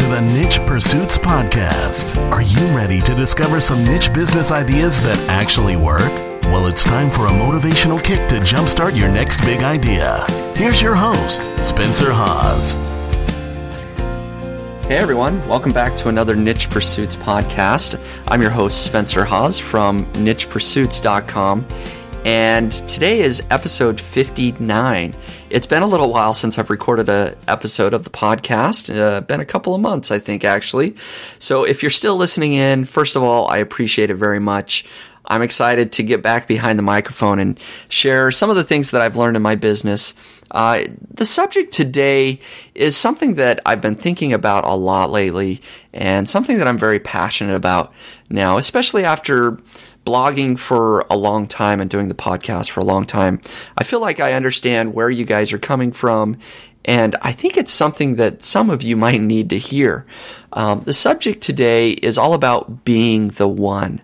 the Niche Pursuits Podcast. Are you ready to discover some niche business ideas that actually work? Well, it's time for a motivational kick to jumpstart your next big idea. Here's your host, Spencer Haas. Hey everyone, welcome back to another Niche Pursuits podcast. I'm your host, Spencer Haas from nichepursuits.com, and today is episode 59. It's been a little while since I've recorded an episode of the podcast. Been a couple of months, I think, actually. So if you're still listening in, first of all, I appreciate it very much. I'm excited to get back behind the microphone and share some of the things that I've learned in my business. The subject today is something that I've been thinking about a lot lately and something that I'm very passionate about now, especially after blogging for a long time and doing the podcast for a long time. I feel like I understand where you guys are coming from, and I think it's something that some of you might need to hear. The subject today is all about being the one.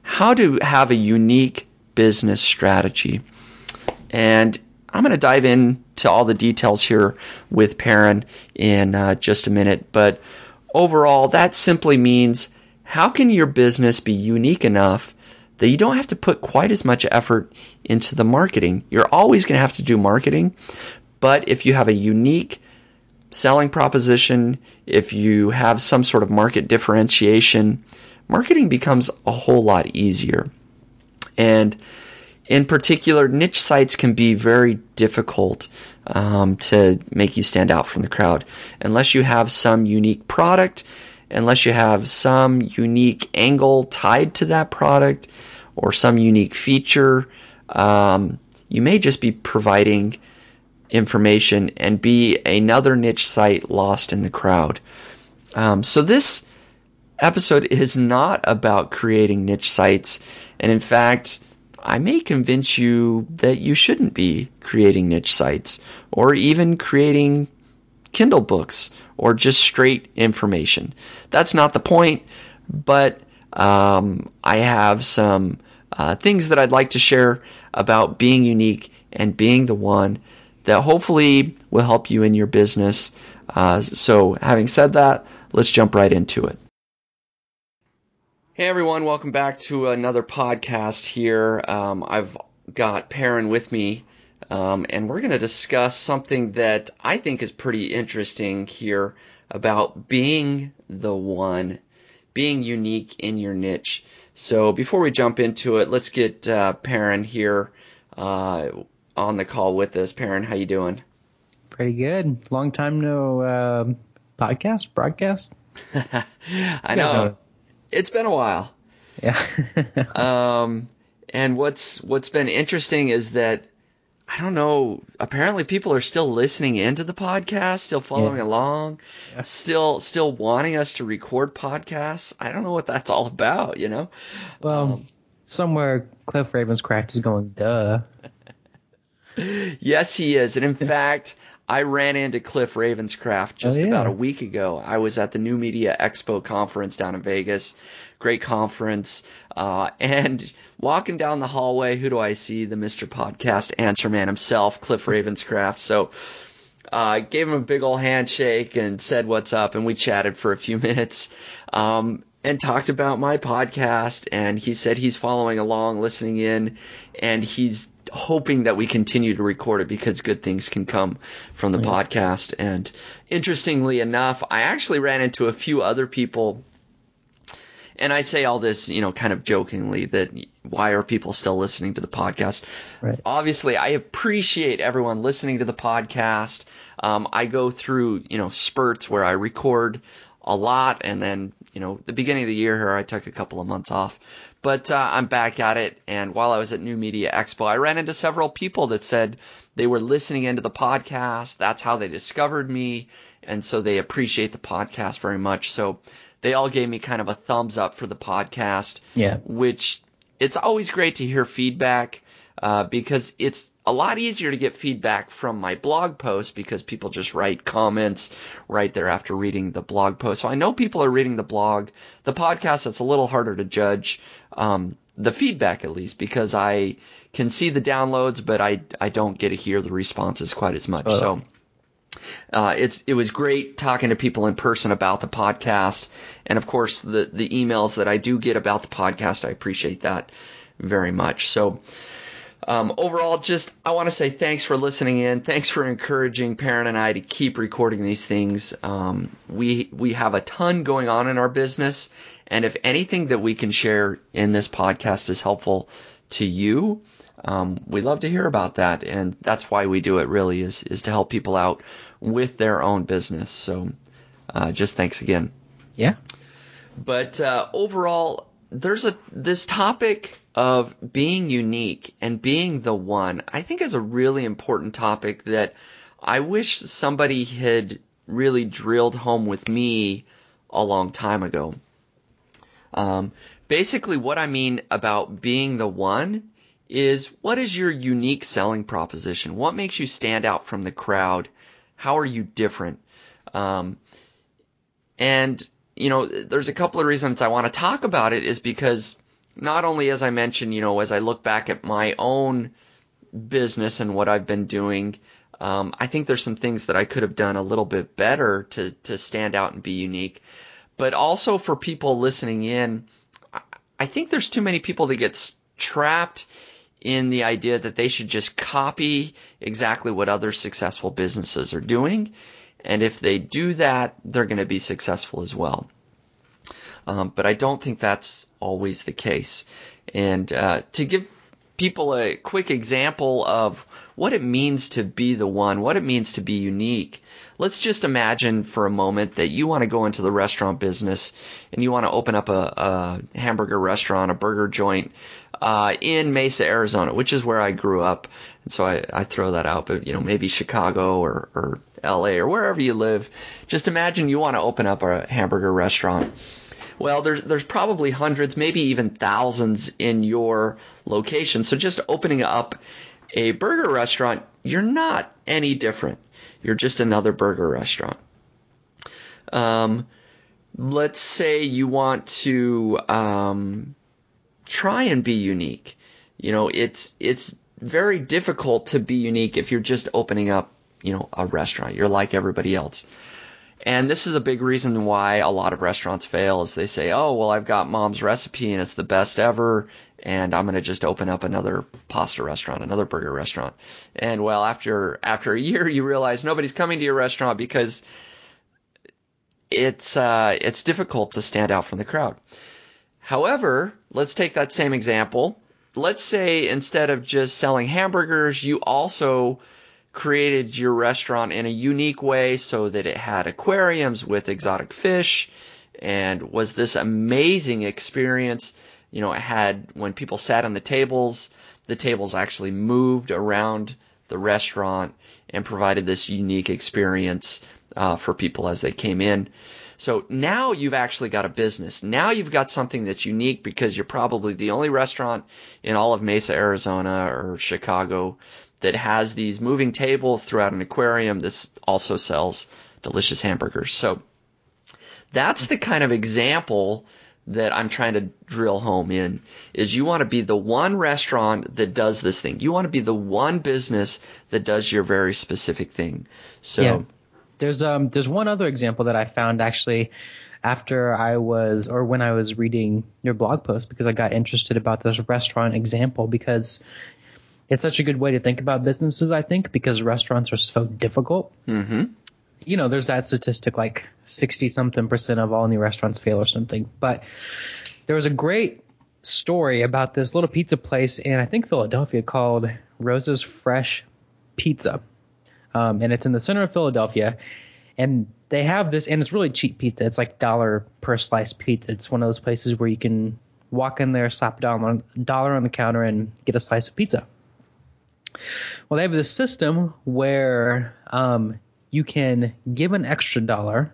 How to have a unique business strategy. And I'm going to dive into all the details here with Perrin in just a minute. But overall, that simply means how can your business be unique enough that you don't have to put quite as much effort into the marketing? You're always going to have to do marketing. But if you have a unique selling proposition, if you have some sort of market differentiation, marketing becomes a whole lot easier. And in particular, niche sites can be very difficult to make you stand out from the crowd. Unless you have some unique product, unless you have some unique angle tied to that product or some unique feature, you may just be providing information and be another niche site lost in the crowd. So this episode is not about creating niche sites, and in fact, I may convince you that you shouldn't be creating niche sites or even creating Kindle books or just straight information. That's not the point, but I have some things that I'd like to share about being unique and being the one that hopefully will help you in your business. So having said that, let's jump right into it. Hey everyone, welcome back to another podcast here. I've got Perrin with me, and we're going to discuss something that I think is pretty interesting here about being the one, being unique in your niche. So before we jump into it, let's get Perrin here on the call with us. Perrin, how you doing? Pretty good. Long time no broadcast. I know. It's been a while. Yeah. And what's been interesting is that, I don't know, apparently people are still listening into the podcast, still following along, still wanting us to record podcasts. I don't know what that's all about, you know? Well, somewhere Cliff Ravenscraft is going, duh. Yes, he is. And in fact, I ran into Cliff Ravenscraft just about a week ago. I was at the New Media Expo conference down in Vegas. Great conference. And walking down the hallway, who do I see? The Mr. Podcast Answer Man himself, Cliff Ravenscraft. So I gave him a big old handshake and said what's up, and we chatted for a few minutes and talked about my podcast. And he said he's following along, listening in, and he's hoping that we continue to record it because good things can come from the podcast. And interestingly enough, I actually ran into a few other people, and I say all this, you know, kind of jokingly, that why are people still listening to the podcast? Right. Obviously, I appreciate everyone listening to the podcast. I go through, you know, spurts where I record a lot, and then, you know, the beginning of the year here, I took a couple of months off. But I'm back at it, and while I was at New Media Expo, I ran into several people that said they were listening into the podcast. That's how they discovered me, and so they appreciate the podcast very much. So they all gave me kind of a thumbs up for the podcast, which it's always great to hear feedback because it's a lot easier to get feedback from my blog post because people just write comments right there after reading the blog post. So I know people are reading the blog. The podcast, it's a little harder to judge the feedback, at least, because I can see the downloads, but I don't get to hear the responses quite as much. So It was great talking to people in person about the podcast, and of course the emails that I do get about the podcast, I appreciate that very much. So overall, I want to say thanks for listening in. Thanks for encouraging Perrin and I to keep recording these things. We have a ton going on in our business, and if anything that we can share in this podcast is helpful to you, we love to hear about that, and that's why we do it. Really, is to help people out with their own business. So, just thanks again. Yeah. But overall, there's this topic of being unique and being the one. I think is a really important topic that I wish somebody had really drilled home with me a long time ago. Basically, what I mean about being the one is, what is your unique selling proposition? What makes you stand out from the crowd? How are you different? And, there's a couple of reasons I want to talk about it, is because not only, as I mentioned, as I look back at my own business and what I've been doing, I think there's some things that I could have done a little bit better to stand out and be unique. But also for people listening in, I think there's too many people that get trapped in the idea that they should just copy exactly what other successful businesses are doing. And if they do that, they're going to be successful as well. But I don't think that's always the case. And to give people a quick example of what it means to be the one, what it means to be unique, let's just imagine for a moment that you want to go into the restaurant business and you want to open up a hamburger restaurant, a burger joint in Mesa, Arizona, which is where I grew up. And so I throw that out, but maybe Chicago or LA or wherever you live. Just imagine you want to open up a hamburger restaurant. Well, there's probably hundreds, maybe even thousands in your location. So just opening up a burger restaurant, you're not any different. You're just another burger restaurant. Let's say you want to try and be unique. It's very difficult to be unique if you're just opening up, a restaurant. You're like everybody else. And this is a big reason why a lot of restaurants fail, is they say, oh, well, I've got mom's recipe and it's the best ever, and I'm going to just open up another pasta restaurant, another burger restaurant. And well, after a year, you realize nobody's coming to your restaurant because it's difficult to stand out from the crowd. However, let's take that same example. Let's say instead of just selling hamburgers, you also created your restaurant in a unique way so that it had aquariums with exotic fish and was this amazing experience. It had, when people sat on the tables actually moved around the restaurant and provided this unique experience for people as they came in. So now you've actually got a business. Now you've got something that's unique because you're probably the only restaurant in all of Mesa, Arizona or Chicago that has these moving tables throughout an aquarium. This also sells delicious hamburgers. So that's the kind of example that I'm trying to drill home in, is you want to be the one restaurant that does this thing. You want to be the one business that does your very specific thing. So yeah. There's one other example that I found actually when I was reading your blog post, because I got interested about this restaurant example, because it's such a good way to think about businesses, I think, because restaurants are so difficult. Mm-hmm. There's that statistic like 60-something% of all new restaurants fail or something. But there was a great story about this little pizza place in, I think, Philadelphia called Rosa's Fresh Pizza. And it's in the center of Philadelphia. And they have this, and it's really cheap pizza. It's like $1 per slice pizza. It's one of those places where you can walk in there, slap $1 on the counter, and get a slice of pizza. Well, they have this system where you can give an extra $1,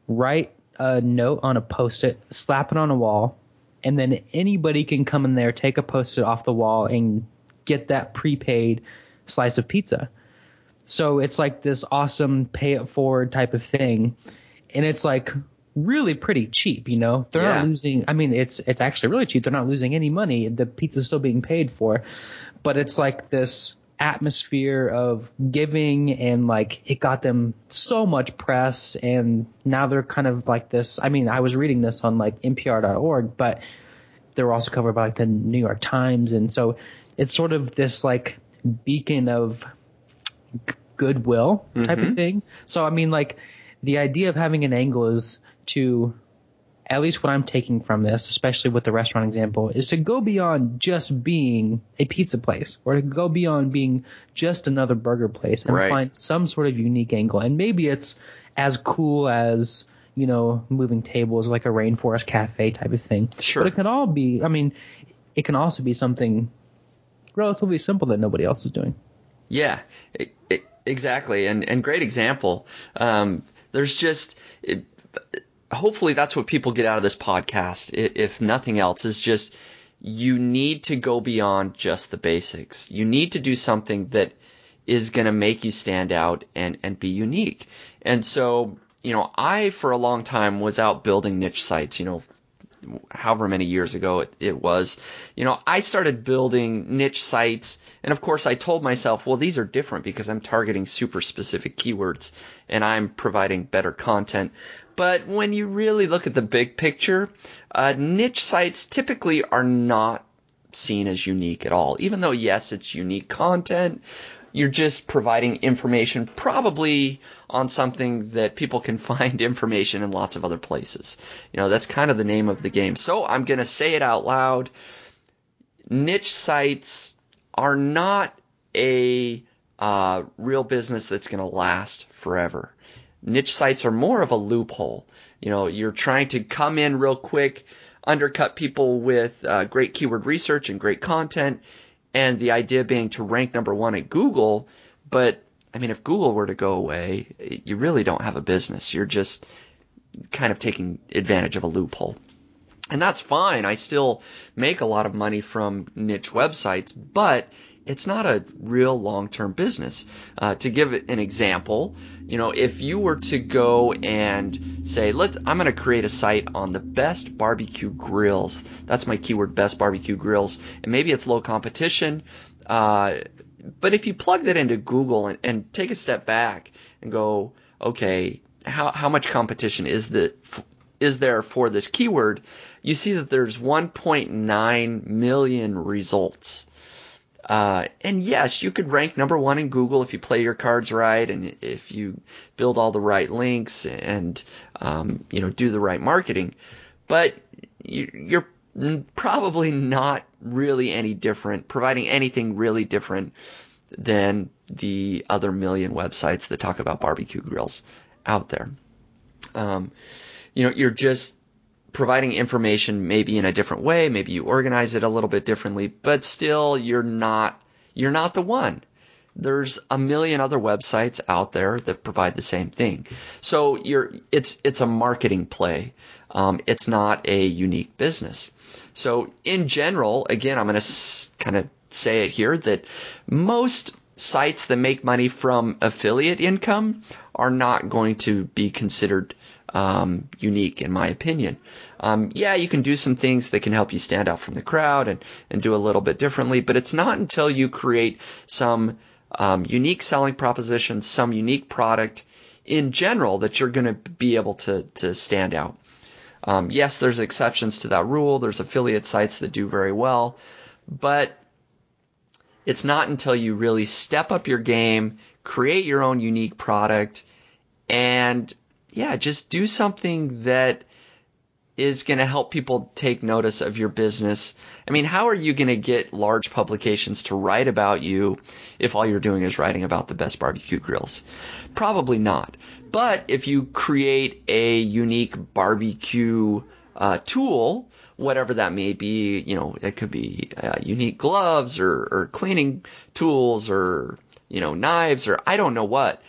write a note on a Post-it, slap it on a wall, and then anybody can come in there, take a Post-it off the wall, and get that prepaid slice of pizza. So it's like this awesome pay it forward type of thing, and it's like really pretty cheap, They're not losing. I mean, it's actually really cheap. They're not losing any money. The pizza's still being paid for, but it's like this atmosphere of giving, and like it got them so much press, and now they're kind of like this. I mean, I was reading this on like NPR.org, but they were also covered by like the New York Times, and so it's sort of this like beacon of goodwill type of thing. So I mean, like the idea of having an angle is to, at least what I'm taking from this, especially with the restaurant example, is to go beyond just being a pizza place, or to go beyond being just another burger place, and find some sort of unique angle. And maybe it's as cool as, you know, moving tables, like a rainforest cafe type of thing. Sure. But it can all be, I mean, it can also be something relatively simple that nobody else is doing. Yeah, exactly. And great example. There's just... hopefully that's what people get out of this podcast, if nothing else, is just you need to go beyond just the basics. You need to do something that is going to make you stand out and be unique. And so, you know, I, for a long time, was out building niche sites, you know, however many years ago it was. You know, I started building niche sites, and of course I told myself, well, these are different because I'm targeting super specific keywords and I'm providing better content. But when you really look at the big picture, niche sites typically are not seen as unique at all. Even though, yes, it's unique content, you're just providing information probably on something that people can find information in lots of other places. You know, that's kind of the name of the game. So I'm going to say it out loud. Niche sites are not a real business that's going to last forever. Niche sites are more of a loophole. You know, you're trying to come in real quick, undercut people with great keyword research and great content, and the idea being to rank number one at Google. But, I mean, if Google were to go away, you really don't have a business. You're just kind of taking advantage of a loophole. And that's fine. I still make a lot of money from niche websites, but it's not a real long-term business. To give it an example, you know, if you were to go and say, I'm going to create a site on the best barbecue grills. That's my keyword, best barbecue grills. And maybe it's low competition. But if you plug that into Google and take a step back and go, okay, how much competition is there for this keyword? You see that there's 1.9 million results. And yes, you could rank number one in Google if you play your cards right and if you build all the right links and, you know, do the right marketing. But you're probably not really any different, providing anything really different than the other million websites that talk about barbecue grills out there. You know, you're just providing information maybe in a different way, maybe you organize it a little bit differently, but still you're not the one. There's a million other websites out there that provide the same thing. So it's a marketing play. It's not a unique business. So in general, again, I'm going to kind of say it here that most sites that make money from affiliate income are not going to be considered unique, in my opinion. Yeah, you can do some things that can help you stand out from the crowd and do a little bit differently, but it's not until you create some unique selling propositions, some unique product in general that you're going to be able to stand out. Yes, there's exceptions to that rule. There's affiliate sites that do very well, but it's not until you really step up your game, create your own unique product, and yeah, just do something that is going to help people take notice of your business. I mean, how are you going to get large publications to write about you if all you're doing is writing about the best barbecue grills? Probably not. But if you create a unique barbecue tool, whatever that may be, you know, it could be unique gloves or cleaning tools or, you know, knives or I don't know what.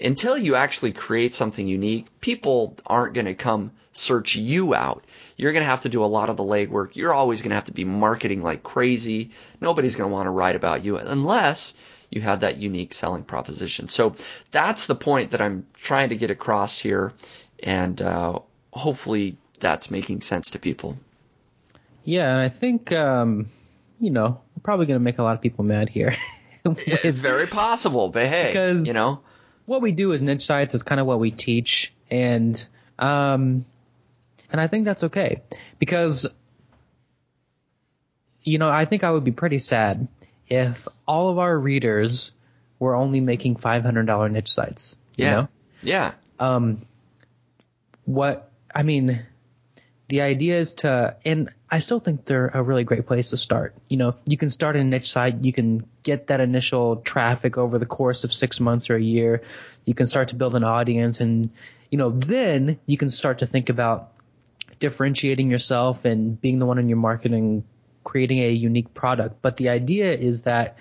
Until you actually create something unique, people aren't going to come search you out. You're going to have to do a lot of the legwork. You're always going to have to be marketing like crazy. Nobody's going to want to write about you unless you have that unique selling proposition. So that's the point that I'm trying to get across here, and hopefully that's making sense to people. Yeah, and I think, you know, we're probably going to make a lot of people mad here. Very possible, but hey, because you know, what we do as niche sites is kind of what we teach, and I think that's okay, because I think I would be pretty sad if all of our readers were only making $500 niche sites. Yeah. The idea is and I still think they're a really great place to start. You can start a niche site. You can get that initial traffic over the course of 6 months or a year. You can start to build an audience, and, then you can start to think about differentiating yourself and being the one in your marketing, creating a unique product. But the idea is that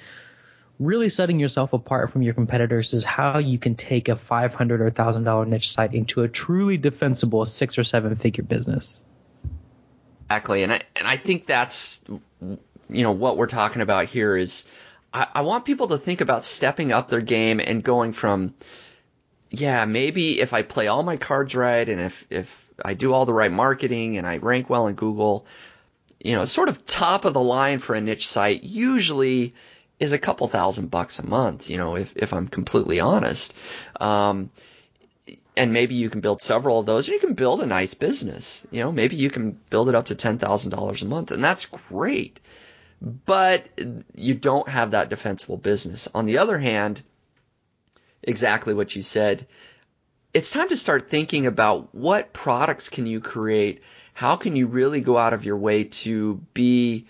really setting yourself apart from your competitors is how you can take a $500 or $1,000 niche site into a truly defensible 6 or 7 figure business. Exactly, and I think that's what we're talking about here is I want people to think about stepping up their game and going from maybe if I play all my cards right and if I do all the right marketing and I rank well in Google, sort of top of the line for a niche site usually is a couple $1,000 a month, if I'm completely honest. And maybe you can build several of those, and you can build a nice business. Maybe you can build it up to $10,000 a month, and that's great. But you don't have that defensible business. On the other hand, exactly what you said, it's time to start thinking about what products can you create? How can you really go out of your way to be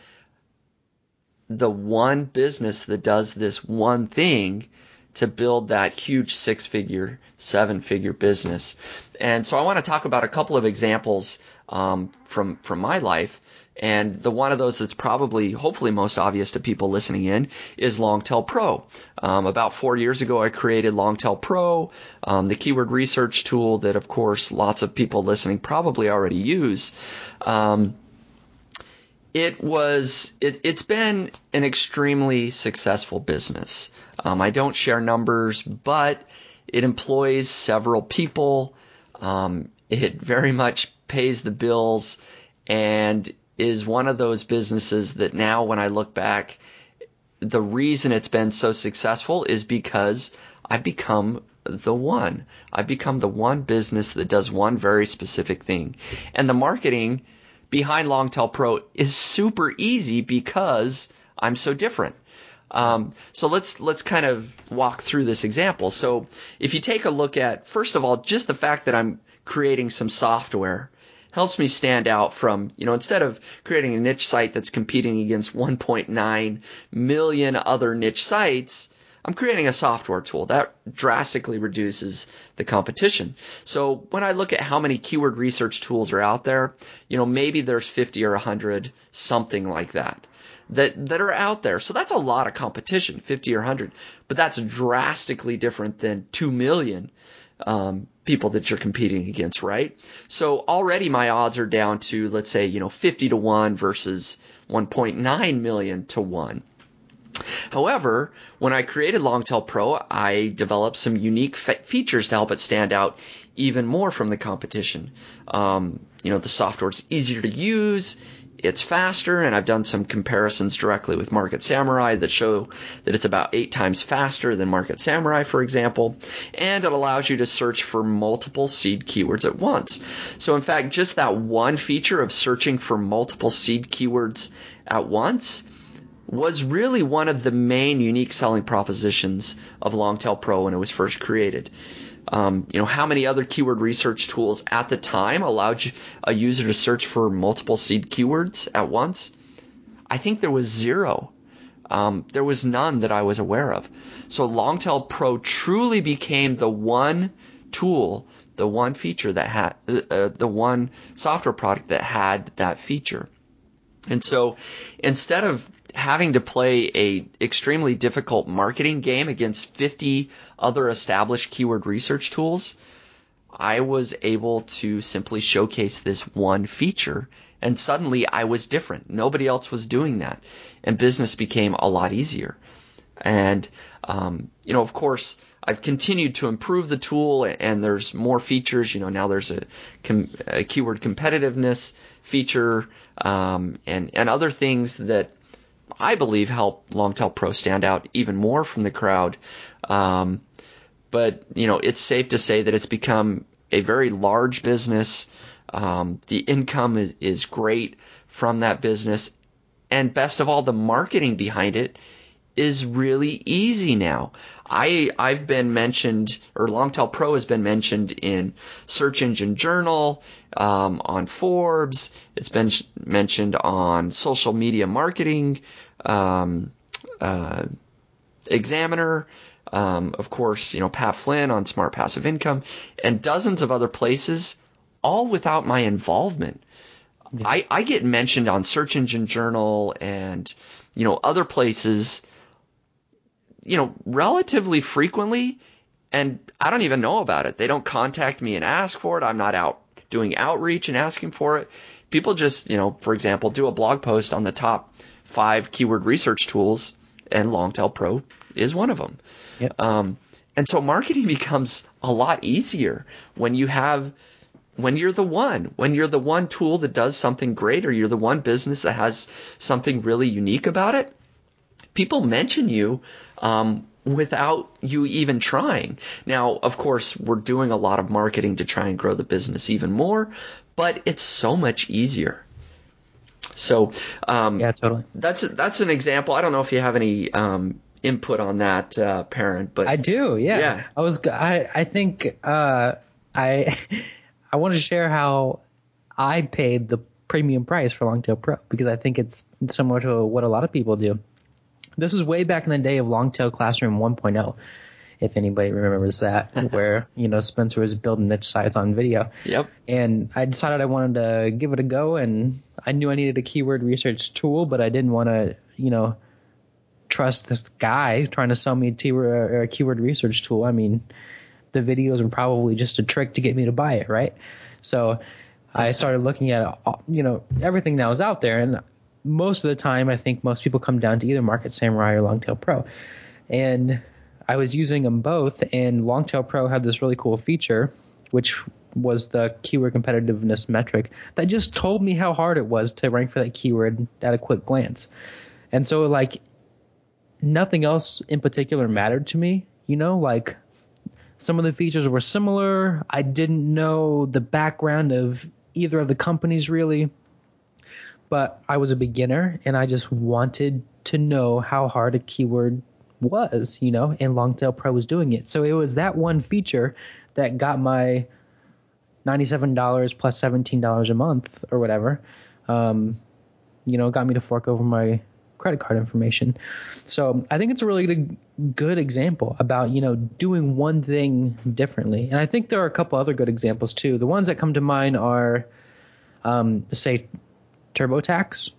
the one business that does this one thing to build that huge 6-figure, 7-figure business? And so I want to talk about a couple of examples from my life. And the one of those that's probably, hopefully most obvious to people listening in is Longtail Pro. About 4 years ago, I created Longtail Pro, the keyword research tool that, of course, lots of people listening probably already use. It's been an extremely successful business. I don't share numbers, but it employs several people. It very much pays the bills and is one of those businesses that now when I look back, the reason it's been so successful is because I've become the one. I've become the one business that does one very specific thing. And the marketing behind Longtail Pro is super easy because I'm so different. So let's kind of walk through this example. So if you take a look at, first of all, just the fact that I'm creating some software helps me stand out from, instead of creating a niche site that's competing against 1.9 million other niche sites, I'm creating a software tool that drastically reduces the competition. So when I look at how many keyword research tools are out there, maybe there's 50 or 100, something like that are out there. So that's a lot of competition, 50 or 100, but that's drastically different than 2 million people that you're competing against, right? So already my odds are down to, let's say, 50 to 1 versus 1.9 million to 1. However, when I created Longtail Pro, I developed some unique features to help it stand out even more from the competition. The software is easier to use, it's faster, and I've done some comparisons directly with Market Samurai that show that it's about 8 times faster than Market Samurai, for example, and it allows you to search for multiple seed keywords at once. So in fact, just that one feature of searching for multiple seed keywords at once was really one of the main unique selling propositions of Longtail Pro when it was first created. How many other keyword research tools at the time allowed a user to search for multiple seed keywords at once? I think there was 0. There was none that I was aware of. So Longtail Pro truly became the one tool, the one feature that had, the one software product that had that feature. And so instead of having to play a extremely difficult marketing game against 50 other established keyword research tools, I was able to simply showcase this one feature, and suddenly I was different. Nobody else was doing that, and business became a lot easier. And, of course, I've continued to improve the tool, and there's more features. Now there's a keyword competitiveness feature, and other things that I believe, help Longtail Pro stand out even more from the crowd. But, it's safe to say that it's become a very large business. The income is great from that business. And best of all, the marketing behind it is really easy now. I've been mentioned, or Longtail Pro has been mentioned in Search Engine Journal, on Forbes. It's been mentioned on Social Media Marketing Examiner. Of course, Pat Flynn on Smart Passive Income, and dozens of other places, all without my involvement. Yeah. I get mentioned on Search Engine Journal and, other places, relatively frequently, and I don't even know about it. They don't contact me and ask for it. I'm not out doing outreach and asking for it. People just, for example, do a blog post on the top 5 keyword research tools, and Longtail Pro is one of them. Yep. And so marketing becomes a lot easier when you're the one tool that does something great, or you're the one business that has something really unique about it. People mention you without you even trying. Now, of course, we're doing a lot of marketing to try and grow the business even more, but it's so much easier. So, yeah, totally. That's an example. I don't know if you have any input on that, Perrin, but I do. Yeah. I think I want to share how I paid the premium price for Longtail Pro, because I think it's similar to what a lot of people do. This is way back in the day of Longtail Classroom 1.0, if anybody remembers that, where, Spencer was building niche sites on video. Yep. And I decided I wanted to give it a go, and I knew I needed a keyword research tool, but I didn't want to, trust this guy trying to sell me a keyword research tool. I mean, the videos were probably just a trick to get me to buy it, right? So I started looking at, everything that was out there, and most of the time, I think most people come down to either Market Samurai or Longtail Pro. And I was using them both, and Longtail Pro had this really cool feature, which was the keyword competitiveness metric, that just told me how hard it was to rank for that keyword at a quick glance. And so, nothing else in particular mattered to me, some of the features were similar. I didn't know the background of either of the companies really, but I was a beginner and I just wanted to know how hard a keyword was, and Longtail Pro was doing it. So it was that one feature that got my $97 plus $17 a month or whatever, got me to fork over my credit card information. So I think it's a really good example about, doing one thing differently. And I think there are a couple other good examples too. The ones that come to mind are, say, TurboTax,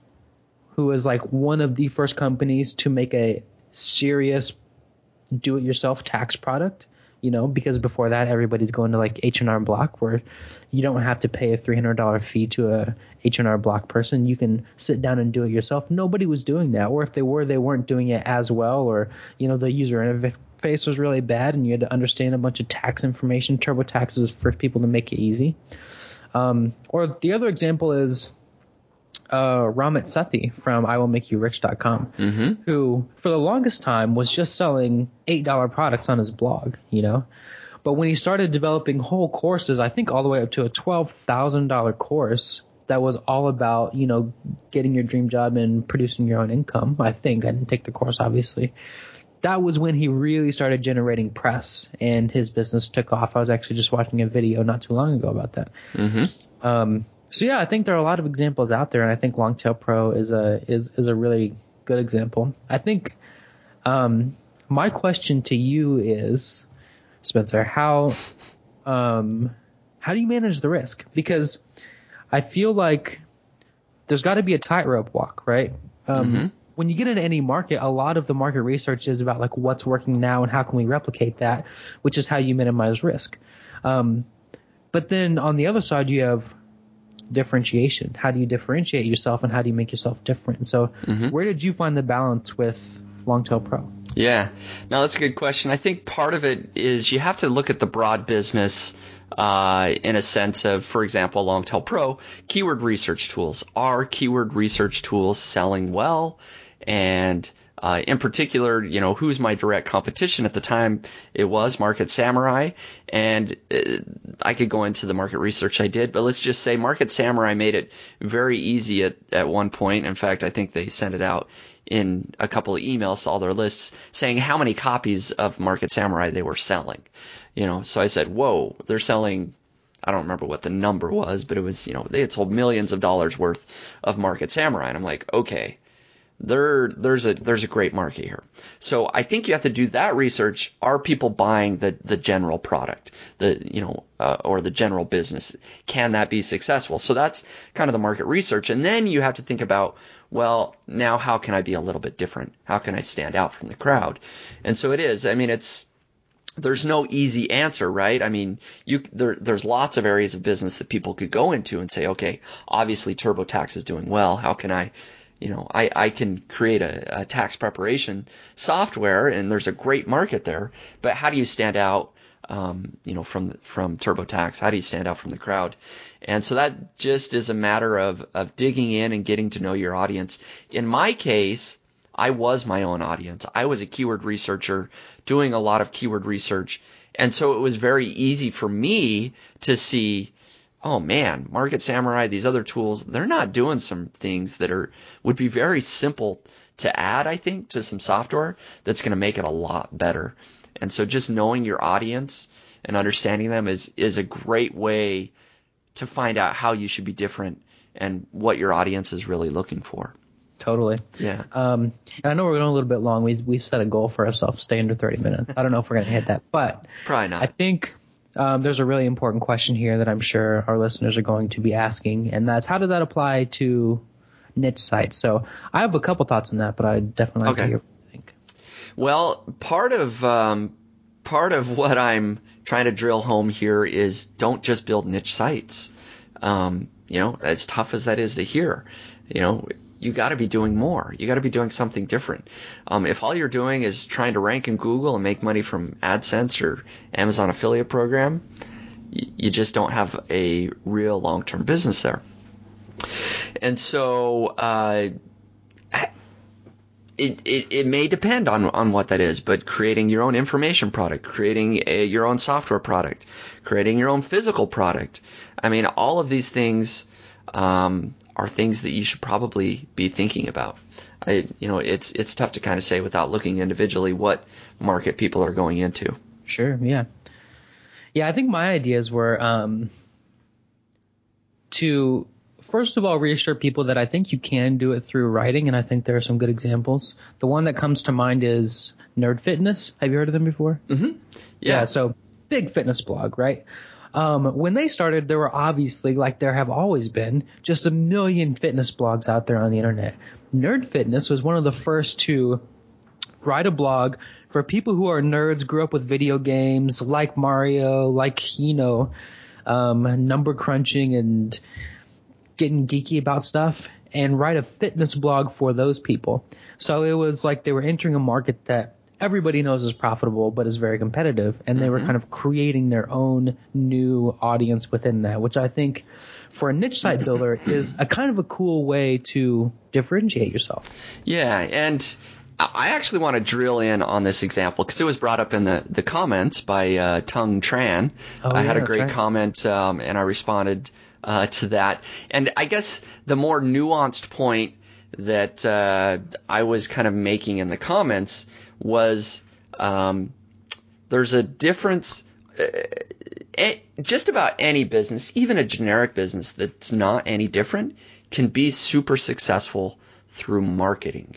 who was one of the first companies to make a serious do-it-yourself tax product, because before that everybody's going to H&R Block, where you don't have to pay a $300 fee to a H&R Block person. You can sit down and do it yourself. Nobody was doing that, or if they were, they weren't doing it as well, or the user interface was really bad and you had to understand a bunch of tax information. TurboTax is for people to make it easy. Or the other example is Ramit Sethi from IWillMakeYouRich.com, who for the longest time was just selling $8 products on his blog, But when he started developing whole courses, I think all the way up to a $12,000 course that was all about, getting your dream job and producing your own income. I think I didn't take the course, obviously. That was when he really started generating press and his business took off. I was actually just watching a video not too long ago about that. So yeah, I think there are a lot of examples out there, and I think Longtail Pro is a really good example. I think my question to you is, Spencer, how do you manage the risk? Because I feel like there's got to be a tightrope walk, right? When you get into any market, a lot of the market research is about what's working now and how can we replicate that, which is how you minimize risk. But then on the other side, you have differentiation. How do you differentiate yourself and how do you make yourself different? So where did you find the balance with Longtail Pro? Yeah, no, that's a good question. I think part of it is you have to look at the broad business in a sense of, for example, Longtail Pro, keyword research tools. Are keyword research tools selling well? And in particular, who's my direct competition at the time? It was Market Samurai, and I could go into the market research I did, but let's just say Market Samurai made it very easy at one point. In fact, I think they sent it out in a couple of emails to all their lists saying how many copies of Market Samurai they were selling. So I said, whoa, they're selling, I don't remember what the number was, but it was, they had sold millions of dollars worth of Market Samurai. And I'm like, okay, there's a great market here. So I think you have to do that research. Are people buying the general product, or the general business? Can that be successful? So that's kind of the market research. And then you have to think about, well, now how can I be a little bit different? How can I stand out from the crowd? And so it is. I mean, there's no easy answer, right? I mean, there's lots of areas of business that people could go into and say, okay, obviously TurboTax is doing well. How can I can create a tax preparation software, and there's a great market there. But how do you stand out, from TurboTax? How do you stand out from the crowd? And so that just is a matter of digging in and getting to know your audience. In my case, I was my own audience. I was a keyword researcher doing a lot of keyword research. And so it was very easy for me to see, oh man, Market Samurai, these other tools, they're not doing some things that would be very simple to add, I think, to some software that's going to make it a lot better. And so just knowing your audience and understanding them is a great way to find out how you should be different and what your audience is really looking for. Totally. Yeah. And I know we're going a little bit long. We've set a goal for ourselves, stay under 30 minutes. I don't know if we're going to hit that, but probably not. I think there's a really important question here that I'm sure our listeners are going to be asking, and that's how does that apply to niche sites? So I have a couple thoughts on that, but I definitely like to hear what you think. Well, part of what I'm trying to drill home here is don't just build niche sites. As tough as that is to hear, you got to be doing more. You got to be doing something different. If all you're doing is trying to rank in Google and make money from AdSense or Amazon affiliate program, you just don't have a real long-term business there. And so it may depend on what that is, but creating your own information product, creating your own software product, creating your own physical product. I mean, all of these things are things that you should probably be thinking about. It's tough to kind of say without looking individually what market people are going into. Sure, yeah. Yeah, I think my ideas were to, first of all, reassure people that I think you can do it through writing, and I think there are some good examples. The one that comes to mind is Nerd Fitness. Have you heard of them before? Mm-hmm. Yeah, so big fitness blog, right? When they started, there were obviously, like there have always been, just a million fitness blogs out there on the internet. Nerd Fitness was one of the first to write a blog for people who are nerds, grew up with video games, like Mario, like, number crunching and getting geeky about stuff, and write a fitness blog for those people. So it was like they were entering a market that everybody knows is profitable but is very competitive, and they were kind of creating their own new audience within that, which I think for a niche site builder is a kind of a cool way to differentiate yourself. Yeah, and I actually want to drill in on this example because it was brought up in the comments by Tung Tran. I had a great comment, and I responded to that. And I guess the more nuanced point that I was kind of making in the comments was there's a difference. Just about any business, even a generic business that's not any different, can be super successful through marketing.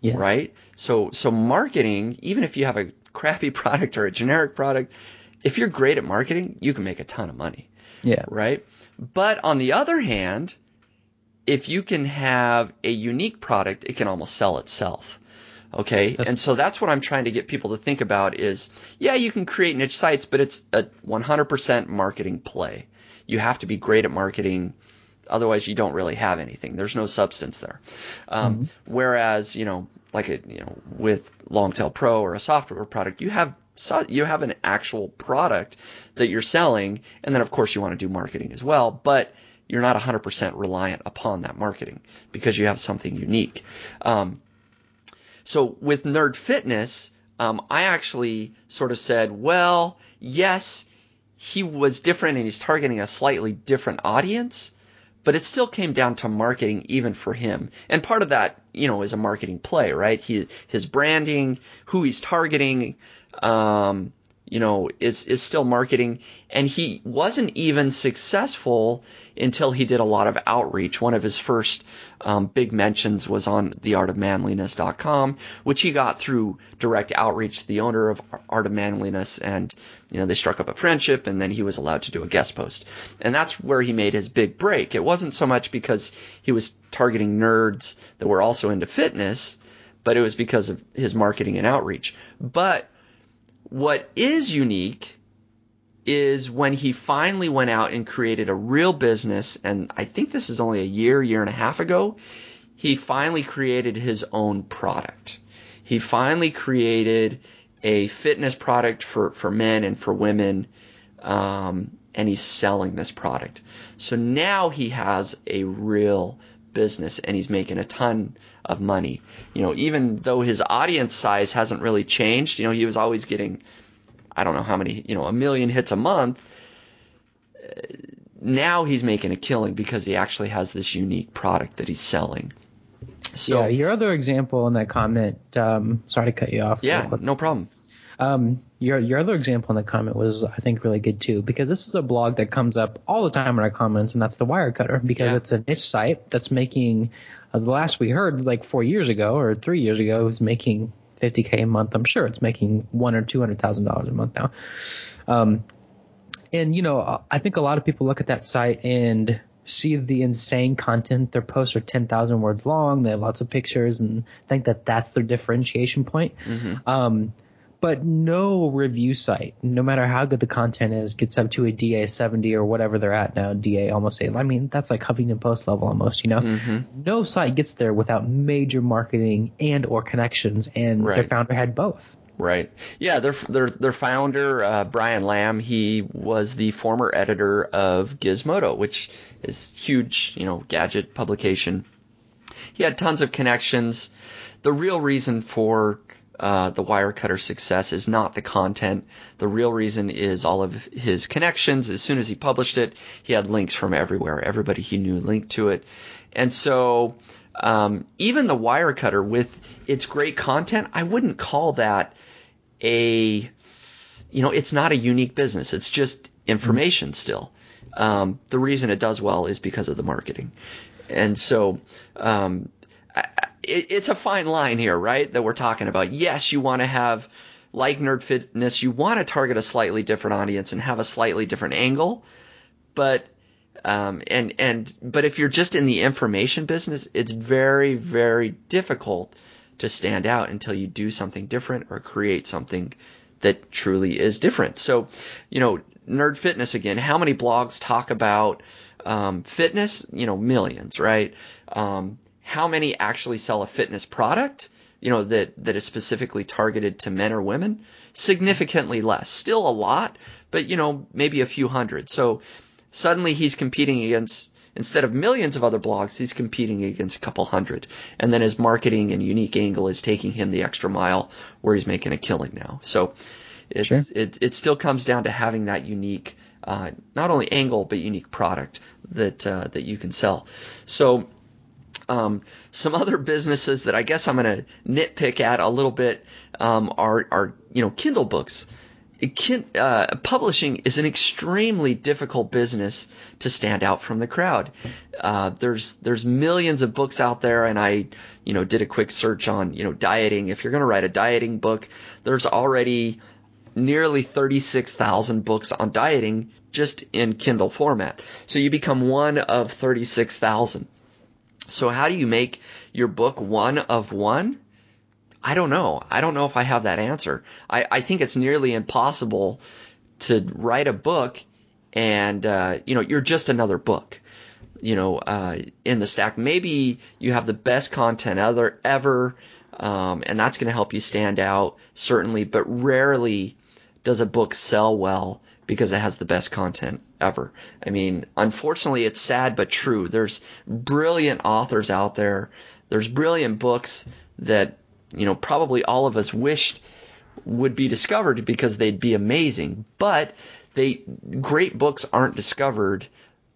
Yes. Right? So marketing, even if you have a crappy product or a generic product, if you're great at marketing, you can make a ton of money. Yeah. Right? But on the other hand, if you can have a unique product, it can almost sell itself. Okay? And so that's what I'm trying to get people to think about is, yeah, you can create niche sites, but it's a 100% marketing play. You have to be great at marketing. Otherwise, you don't really have anything. There's no substance there. Whereas, with Longtail Pro or a software product, you have an actual product that you're selling, and then of course you want to do marketing as well, but you're not 100% reliant upon that marketing because you have something unique. So with Nerd Fitness, I actually sort of said, well, yes, he was different and he's targeting a slightly different audience, but it still came down to marketing even for him. And part of that, is a marketing play, right? His branding, who he's targeting, is still marketing. And he wasn't even successful until he did a lot of outreach. One of his first big mentions was on theartofmanliness.com, which he got through direct outreach to the owner of Art of Manliness. And, they struck up a friendship, and then he was allowed to do a guest post. And that's where he made his big break. It wasn't so much because he was targeting nerds that were also into fitness, but it was because of his marketing and outreach. But what is unique is when he finally went out and created a real business, and I think this is only a year and a half ago, he finally created his own product. He finally created a fitness product for men and for women, and he's selling this product. So now he has a real business, and he's making a ton of money. Even though his audience size hasn't really changed, he was always getting, I don't know how many, 1 million hits a month. Now he's making a killing because he actually has this unique product that he's selling. So, yeah, your other example in that comment, sorry to cut you off. Yeah, no problem. Your other example in the comment was, I think, really good too, because this is a blog that comes up all the time in our comments, and that's the Wirecutter, because it's a niche site that's making, the last we heard, like 4 years ago or 3 years ago, it was making $50K a month. I'm sure it's making $100,000 or $200,000 a month now. And I think a lot of people look at that site and see the insane content. Their posts are 10,000 words long. They have lots of pictures and think that that's their differentiation point. Mm-hmm. But no review site, no matter how good the content is, gets up to a DA 70 or whatever they're at now, DA almost 8. I mean, that's like Huffington Post level almost, Mm-hmm. No site gets there without major marketing and or connections, and their founder had both. Right. Yeah, their founder, Brian Lamb, he was the former editor of Gizmodo, which is huge, gadget publication. He had tons of connections. The real reason for the Wirecutter success is not the content. The real reason is all of his connections. As soon as he published it, he had links from everywhere. Everybody he knew linked to it. And so even the Wirecutter with its great content, I wouldn't call that it's not a unique business. It's just information still. The reason it does well is because of the marketing. And so it's a fine line here, right, that we're talking about. Yes, you want to have, like Nerd Fitness, you want to target a slightly different audience and have a slightly different angle, but but if you're just in the information business, it's very, very difficult to stand out until you do something different or create something that truly is different. So, Nerd Fitness again, how many blogs talk about fitness? Millions, right? How many actually sell a fitness product, that is specifically targeted to men or women? Significantly less. Still a lot, but, maybe a few hundred. So suddenly he's competing against, instead of millions of other blogs, he's competing against a couple hundred. And then his marketing and unique angle is taking him the extra mile where he's making a killing now. So it still comes down to having that unique, not only angle, but unique product that you can sell. So some other businesses that I guess I'm going to nitpick at a little bit are Kindle books. Publishing is an extremely difficult business to stand out from the crowd. There's millions of books out there, and I did a quick search on dieting. If you're going to write a dieting book, there's already nearly 36,000 books on dieting just in Kindle format. So you become one of 36,000. So how do you make your book one of one? I don't know. I don't know if I have that answer. I think it's nearly impossible to write a book and, you're just another book, in the stack. Maybe you have the best content ever, and that's going to help you stand out, certainly, but rarely does a book sell well because it has the best content ever. I mean, unfortunately, it's sad but true. There's brilliant authors out there. There's brilliant books that probably all of us wished would be discovered because they'd be amazing. But great books aren't discovered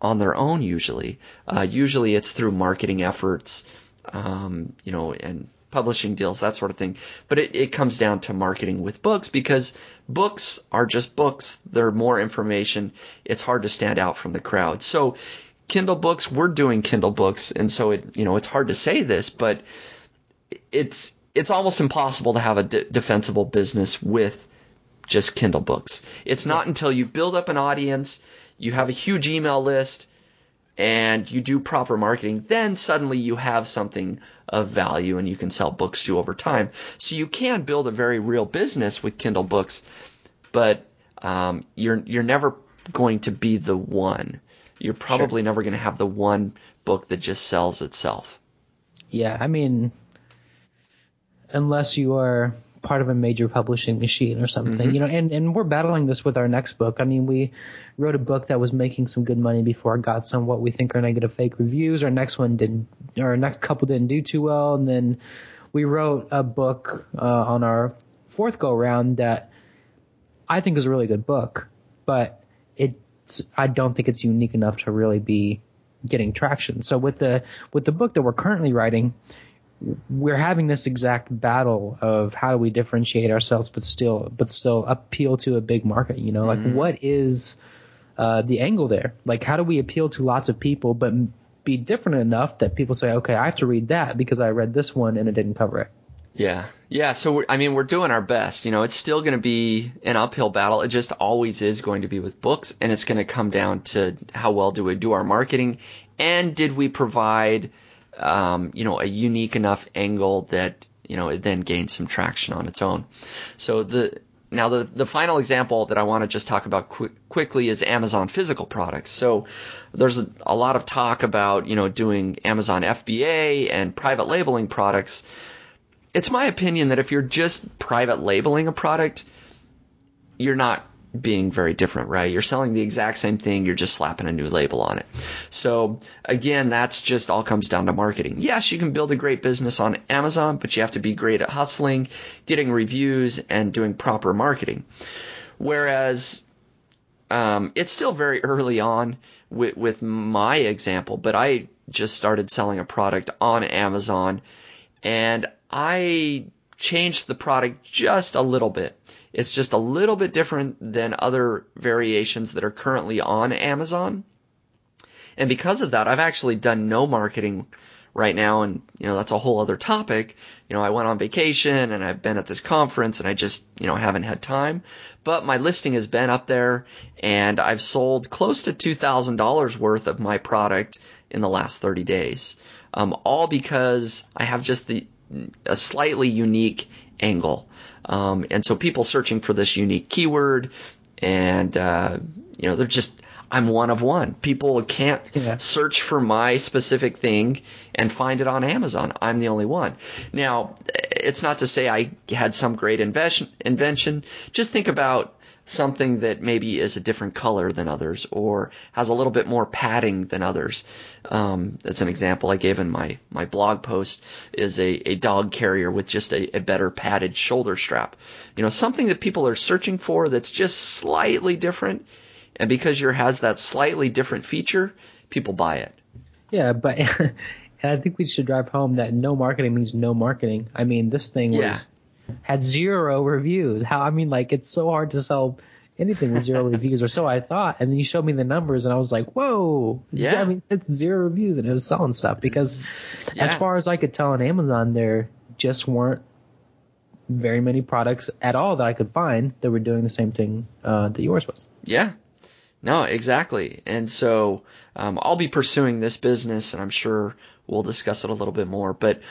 on their own usually. Usually it's through marketing efforts, and publishing deals, that sort of thing. But it comes down to marketing with books, because books are just books. They're more information. It's hard to stand out from the crowd. So Kindle books, we're doing Kindle books, and so it's hard to say this, but it's almost impossible to have a defensible business with just Kindle books. It's not until you build up an audience, you have a huge email list, and you do proper marketing, then suddenly you have something of value and you can sell books to over time. So you can build a very real business with Kindle books, but you're never going to be the one. You're probably never going to have the one book that just sells itself. Yeah, I mean, unless you are part of a major publishing machine or something, and we're battling this with our next book. I mean, we wrote a book that was making some good money before it got some what we think are negative fake reviews. Our next couple didn't do too well, and then we wrote a book on our fourth go round that I think is a really good book, but I don't think it's unique enough to really be getting traction. So with the book that we're currently writing, we're having this exact battle of how do we differentiate ourselves but still appeal to a big market, like what is the angle there? Like, how do we appeal to lots of people but be different enough that people say, okay, I have to read that because I read this one and it didn't cover it. Yeah. So we're doing our best. It's still going to be an uphill battle. It just always is going to be with books, and it's going to come down to how well do we do our marketing, and did we provide a unique enough angle that it then gains some traction on its own. So the final example that I want to just talk about quickly is Amazon physical products. So there's a lot of talk about doing Amazon FBA and private labeling products. It's my opinion that if you're just private labeling a product, you're not being very different, right? You're selling the exact same thing, you're just slapping a new label on it. So again, that's just all comes down to marketing. Yes, you can build a great business on Amazon, but you have to be great at hustling, getting reviews, and doing proper marketing. Whereas it's still very early on with my example, but I just started selling a product on Amazon, and I changed the product just a little bit. It's just a little bit different than other variations that are currently on Amazon. And because of that, I've actually done no marketing right now. And, that's a whole other topic. I went on vacation and I've been at this conference and I just, haven't had time. But my listing has been up there and I've sold close to $2,000 worth of my product in the last 30 days. All because I have just a slightly unique angle. And so people searching for this unique keyword, and they're just, I'm one of one. People can't search for my specific thing and find it on Amazon. I'm the only one. Now, it's not to say I had some great invention. Just think about something that maybe is a different color than others or has a little bit more padding than others. That's an example I gave in my blog post, is a dog carrier with just a better padded shoulder strap. Something that people are searching for that's just slightly different, and because yours has that slightly different feature, people buy it. Yeah, but and I think we should drive home that no marketing means no marketing. I mean, this thing had 0 reviews. It's so hard to sell anything with 0 reviews, or so I thought. And then you showed me the numbers and I was like, whoa. Yeah. It's 0 reviews and it was selling stuff because as far as I could tell on Amazon, there just weren't very many products at all that I could find that were doing the same thing that yours was. Yeah. No, exactly. And so I'll be pursuing this business, and I'm sure we'll discuss it a little bit more. But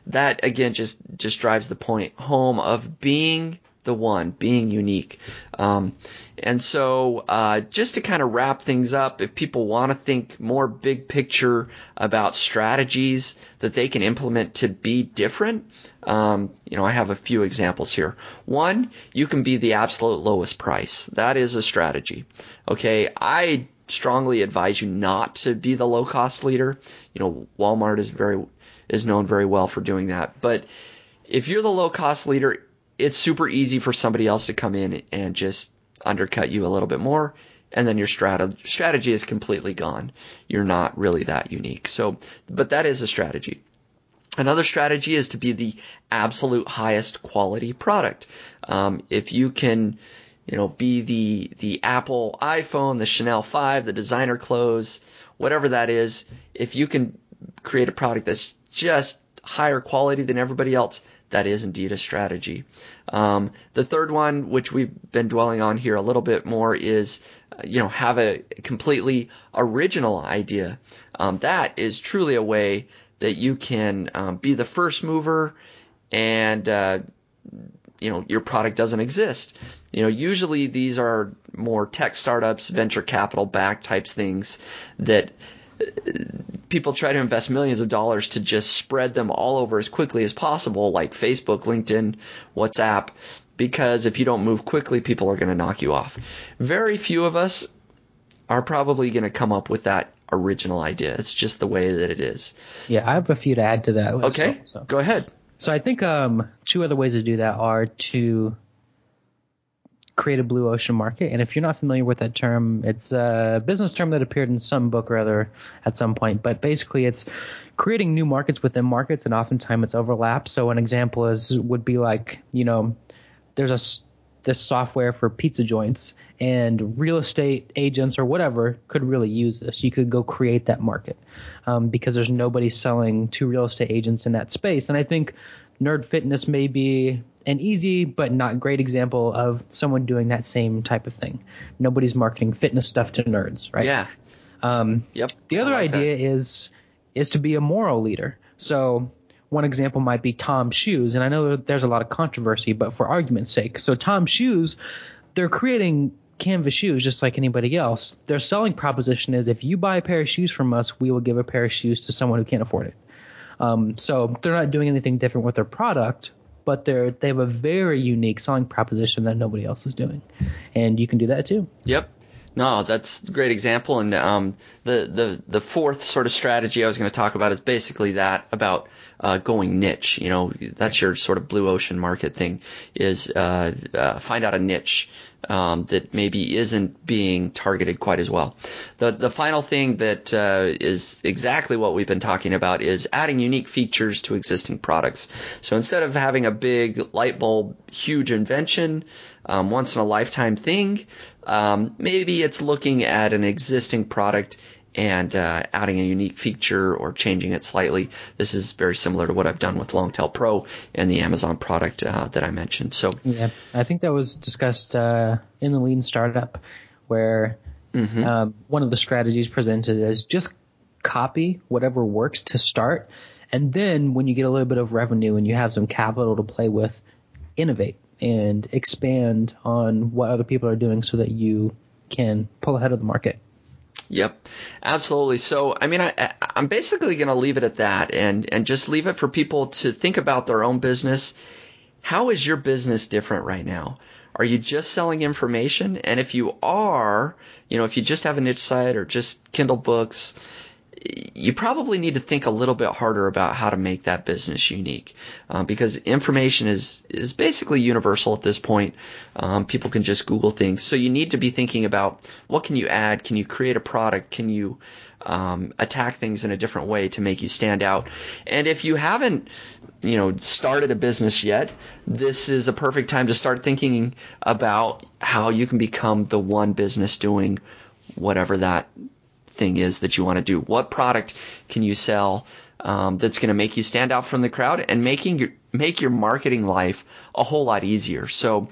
that, again, just drives the point home of being the one, being unique. And so just to kind of wrap things up, if people want to think more big picture about strategies that they can implement to be different, I have a few examples here. One, you can be the absolute lowest price. That is a strategy. Okay, I strongly advise you not to be the low-cost leader. Walmart is known very well for doing that. But if you're the low-cost leader, it's super easy for somebody else to come in and just undercut you a little bit more, and then your strategy is completely gone. You're not really that unique. So, but that is a strategy. Another strategy is to be the absolute highest quality product. If you can, be the Apple iPhone, the Chanel 5, the designer clothes, whatever that is, if you can create a product that's just higher quality than everybody else, that is indeed a strategy. The third one, which we've been dwelling on here a little bit more, is have a completely original idea. That is truly a way that you can be the first mover, and your product doesn't exist. Usually these are more tech startups, venture capital backed types things that people try to invest millions of dollars to just spread them all over as quickly as possible, like Facebook, LinkedIn, WhatsApp, because if you don't move quickly, people are going to knock you off. Very few of us are probably going to come up with that original idea. It's just the way that it is. Yeah, I have a few to add to that. Okay, so go ahead. So I think two other ways to do that are to create a blue ocean market. And if you're not familiar with that term, it's a business term that appeared in some book or other at some point. But basically, it's creating new markets within markets, and oftentimes it's overlap. So an example would be like, there's this software for pizza joints, and real estate agents or whatever could really use this. You could go create that market because there's nobody selling to real estate agents in that space. And I think Nerd Fitness may be an easy but not great example of someone doing that same type of thing. Nobody's marketing fitness stuff to nerds, right? Yeah. Yep. The other idea is to be a moral leader. So one example might be Tom's Shoes, and I know there's a lot of controversy, but for argument's sake. So Tom's Shoes, they're creating canvas shoes just like anybody else. Their selling proposition is, if you buy a pair of shoes from us, we will give a pair of shoes to someone who can't afford it. So they're not doing anything different with their product, but they have a very unique selling proposition that nobody else is doing. And you can do that too. Yep. No, that's a great example. And the fourth sort of strategy I was going to talk about is basically that about going niche. That's your sort of blue ocean market thing, is find out a niche that maybe isn't being targeted quite as well. The final thing that is exactly what we've been talking about is adding unique features to existing products. So instead of having a big light bulb, huge invention, once in a lifetime thing, maybe it's looking at an existing product and adding a unique feature or changing it slightly. This is very similar to what I've done with Longtail Pro and the Amazon product that I mentioned. So yeah, I think that was discussed in the Lean Startup, where one of the strategies presented is just copy whatever works to start, and then when you get a little bit of revenue and you have some capital to play with, innovate and expand on what other people are doing so that you can pull ahead of the market. Yep, absolutely. So, I'm basically going to leave it at that and just leave it for people to think about their own business. How is your business different right now? Are you just selling information? And if you are, if you just have a niche site or just Kindle books, you probably need to think a little bit harder about how to make that business unique, because information is basically universal at this point. People can just Google things. So you need to be thinking about, what can you add? Can you create a product? Can you attack things in a different way to make you stand out? And if you haven't, started a business yet, this is a perfect time to start thinking about how you can become the one business doing whatever that thing is that you want to do. What product can you sell that's going to make you stand out from the crowd and make your marketing life a whole lot easier? So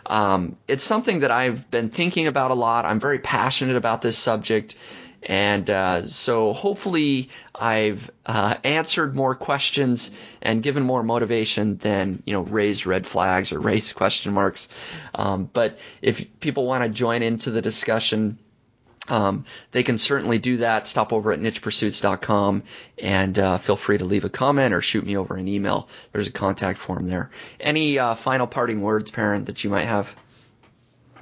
it's something that I've been thinking about a lot. I'm very passionate about this subject, and so hopefully I've answered more questions and given more motivation than raised red flags or raised question marks. But if people want to join into the discussion, they can certainly do that. Stop over at nichepursuits.com and feel free to leave a comment or shoot me over an email. There's a contact form there. Any final parting words, Perrin, that you might have?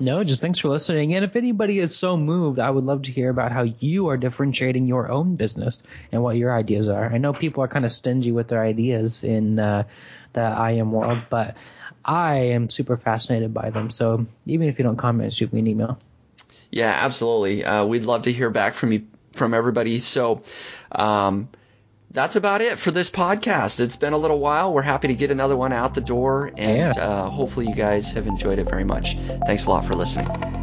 No, just thanks for listening. And if anybody is so moved, I would love to hear about how you are differentiating your own business and what your ideas are. I know people are kind of stingy with their ideas in the IM world, but I am super fascinated by them. So even if you don't comment, shoot me an email. Yeah, absolutely. We'd love to hear back from everybody. So that's about it for this podcast. It's been a little while. We're happy to get another one out the door, and hopefully you guys have enjoyed it very much. Thanks a lot for listening.